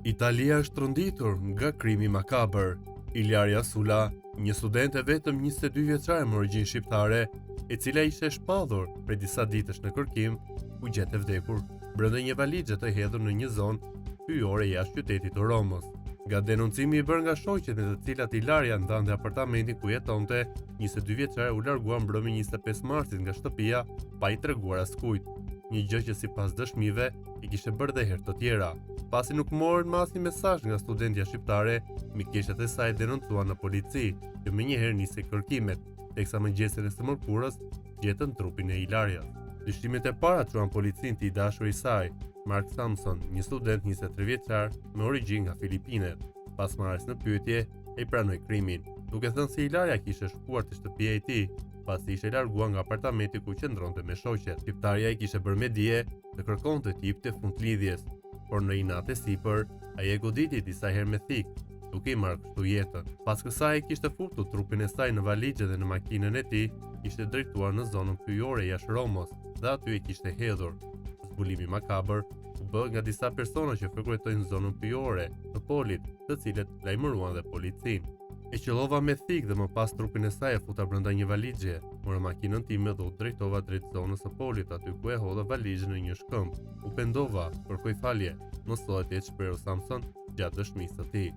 Italia është rënditur nga krimi makabër. Ilaria Sula, një studente vetëm 22 vjeçare me origjinë shqiptare, e cila ishte shpallur prej disa ditësh në kërkim, u gjet e vdekur brenda një valixhe të hedhur në një zonë hyjore jashtë qytetit të Romës. Nga denoncimi i bërë nga shoqet me të cilat Ilaria ndante apartamentin ku jetonte, 22 vjeçare u largua mbrëmjen 25 marsit nga shtëpia pa i treguar askujt, një gjë që sipas dëshmive i kishte bërë dhe herë të tjera. Pasi nuk morën më asnjë mesazh nga studentja shqiptare, mikeshët e saj denoncuan në polici, që menjëherë nisi kërkimet, teksa mëngjesin e së mërkurës gjetën trupin e Ilarias. Dyshimet e para çuan policin të i dashur i saj, Mark Samson, një student 23 vjeçar me origjinë nga Filipinet. Pas marrjes në pyetje, ai pranoi krimin, duke thënë se Ilaria kishte shkuar te shtëpia e tij, pasi ishte larguar nga apartamenti ku qëndronte me shoqet. Shqiptarja i kishte bërë me dije se kërkonte të jepte fundlidhjes, por në inat e sipër, ai e goditi disa herë me thik, duke i marrë kështu jetën. Pas kësaj kishte futur trupin e saj në valixhe dhe në makinën e tij, ishte drejtuar në zonën hyjore jashtë Romës dhe aty e kishte hedhur. Zbulimi makabër u bë nga disa persona që frekuentojnë zonën hyjore të Polit, të cilët lajmëruan dhe policinë. E qellova me thik dhe më pas trupin e saj e futa brenda një valixhe. Mora makinën time dhe u drejtova drejt zonës së Polit, aty ku e hodha valixhen në një shkëmb. U pendova, kërkoj falje, mësohet të jetë shprehur Samson gjatë dëshmisë së tij.